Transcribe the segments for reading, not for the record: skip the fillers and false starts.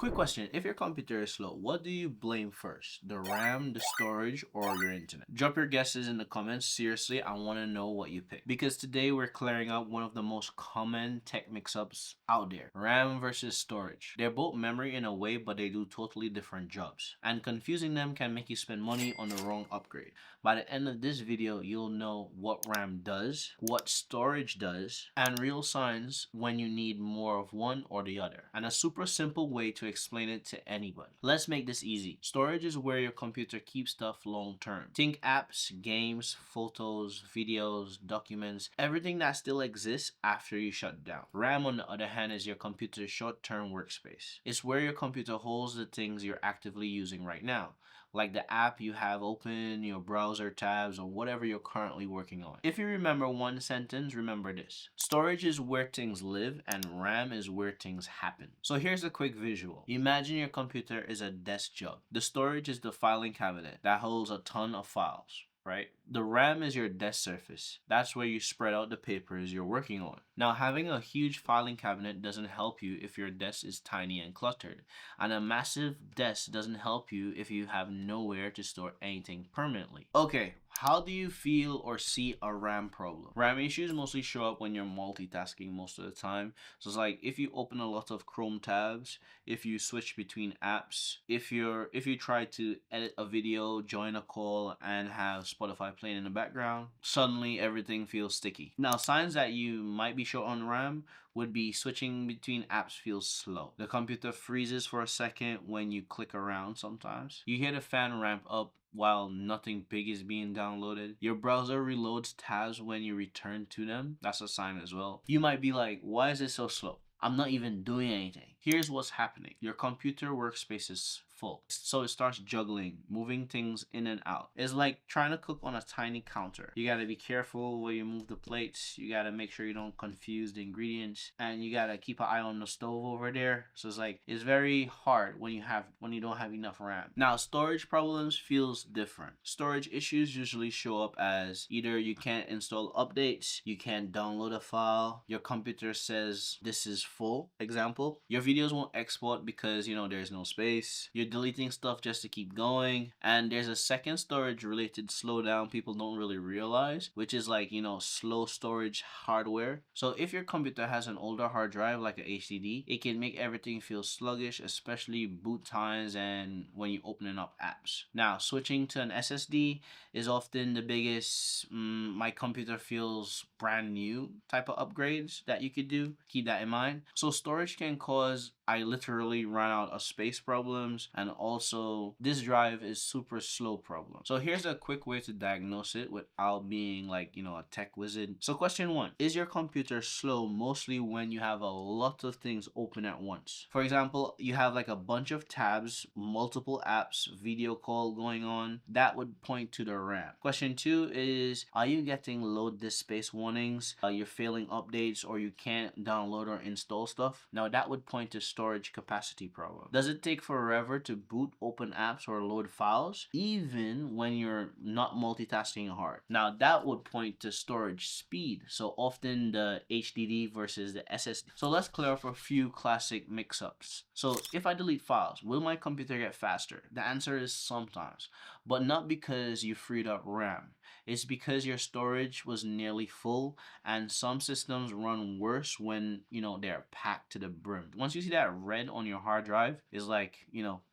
Quick question, if your computer is slow, what do you blame first? The RAM, the storage, or your internet? Drop your guesses in the comments. Seriously, I want to know what you pick. Because today we're clearing up one of the most common tech mix-ups out there. RAM versus storage. They're both memory in a way, but they do totally different jobs. And confusing them can make you spend money on the wrong upgrade. By the end of this video, you'll know what RAM does, what storage does, and real signs when you need more of one or the other. And a super simple way to explain it to anybody. Let's make this easy. Storage is where your computer keeps stuff long term. Think apps, games, photos, videos, documents, everything that still exists after you shut down. RAM, on the other hand, is your computer's short-term workspace. It's where your computer holds the things you're actively using right now, like the app you have open, your browser tabs, or whatever you're currently working on. If you remember one sentence, remember this. Storage is where things live and RAM is where things happen. So here's a quick visual. Imagine your computer is a desk job. The storage is the filing cabinet that holds a ton of files, right? The RAM is your desk surface. That's where you spread out the papers you're working on. Now, having a huge filing cabinet doesn't help you if your desk is tiny and cluttered. And a massive desk doesn't help you if you have nowhere to store anything permanently. Okay, how do you feel or see a RAM problem? RAM issues mostly show up when you're multitasking most of the time. So it's like if you open a lot of Chrome tabs, if you switch between apps, if you try to edit a video, join a call, and have Spotify playing in the background, suddenly everything feels sticky. Now, signs that you might be short on RAM would be switching between apps feels slow. The computer freezes for a second when you click around sometimes. You hear the fan ramp up while nothing big is being downloaded. Your browser reloads tabs when you return to them. That's a sign as well. You might be like, why is it so slow? I'm not even doing anything. Here's what's happening. Your computer workspace is full. So it starts juggling, moving things in and out. It's like trying to cook on a tiny counter. You gotta be careful where you move the plates. You gotta make sure you don't confuse the ingredients. And you gotta keep an eye on the stove over there. So it's like, it's very hard when you don't have enough RAM. Now, storage problems feels different. Storage issues usually show up as either you can't install updates, you can't download a file, your computer says this is full, example. Your videos won't export because there's no space. You're deleting stuff just to keep going. And there's a second storage related slowdown people don't really realize, which is like, slow storage hardware. So if your computer has an older hard drive like a HDD, it can make everything feel sluggish, especially boot times and when you're opening up apps. Now, switching to an SSD is often the biggest my computer feels brand new type of upgrades that you could do. Keep that in mind. So storage can cause I literally ran out of space problems, and also this drive is super slow problem. So here's a quick way to diagnose it without being like a tech wizard. So question 1, is your computer slow mostly when you have a lot of things open at once? For example, you have like a bunch of tabs, multiple apps, video call going on. That would point to the RAM. Question 2 is, are you getting load disk space warnings? You're failing updates, or you can't download or install stuff? Now that would point to storage capacity problem. Does it take forever to boot, open apps, or load files, even when you're not multitasking hard? Now that would point to storage speed. So often the HDD versus the SSD. So let's clear up a few classic mix-ups. So if I delete files, will my computer get faster? The answer is sometimes, but not because you freed up RAM. It's because your storage was nearly full, and some systems run worse when they're packed to the brim. Once you see that red on your hard drive, it's like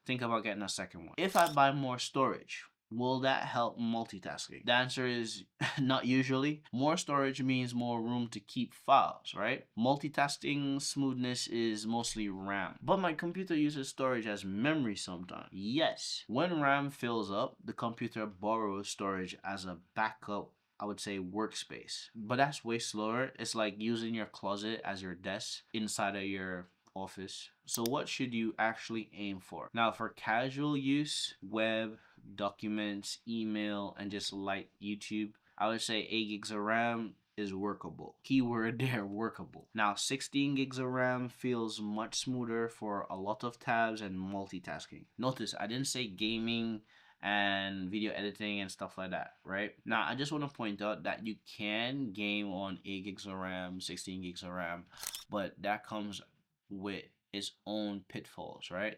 think about getting a second one. If I buy more storage, will that help multitasking? The answer is not usually. More storage means more room to keep files, right? Multitasking smoothness is mostly RAM. But my computer uses storage as memory sometimes. Yes. When RAM fills up, the computer borrows storage as a backup, I would say, workspace. But that's way slower. It's like using your closet as your desk inside of your office. So what should you actually aim for? Now, for casual use, web, documents, email, and just light YouTube, I would say 8 gigs of RAM is workable. Keyword there, workable. Now, 16 gigs of RAM feels much smoother for a lot of tabs and multitasking. Notice I didn't say gaming and video editing and stuff like that, right? Now, I just want to point out that you can game on 8 gigs of RAM, 16 gigs of RAM, but that comes with its own pitfalls, right?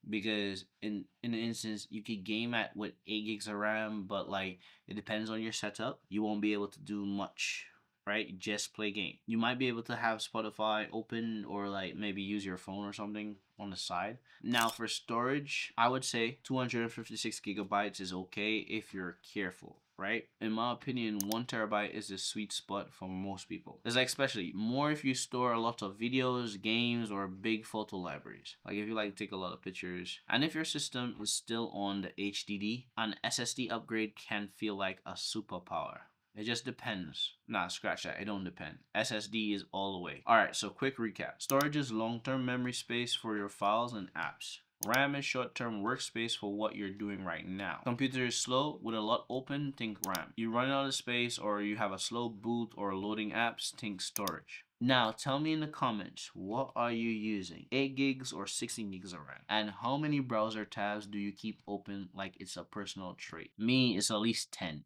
Because in an instance you could game at with 8 gigs of RAM, but like it depends on your setup. You won't be able to do much, right? Just play game. You might be able to have Spotify open or like maybe use your phone or something on the side. Now for storage, I would say 256 gigabytes is okay if you're careful, right? In my opinion, 1 terabyte is the sweet spot for most people. It's like especially more if you store a lot of videos, games, or big photo libraries. Like if you like to take a lot of pictures. And if your system is still on the HDD, an SSD upgrade can feel like a superpower. It just depends. Nah, scratch that. It don't depend. SSD is all the way. Alright, so quick recap. Storage is long-term memory space for your files and apps. RAM is short-term workspace for what you're doing right now. Computer is slow with a lot open, think RAM. You run out of space or you have a slow boot or loading apps, think storage. Now tell me in the comments, what are you using? 8 gigs or 16 gigs of RAM? And how many browser tabs do you keep open like it's a personal trait? Me, it's at least 10.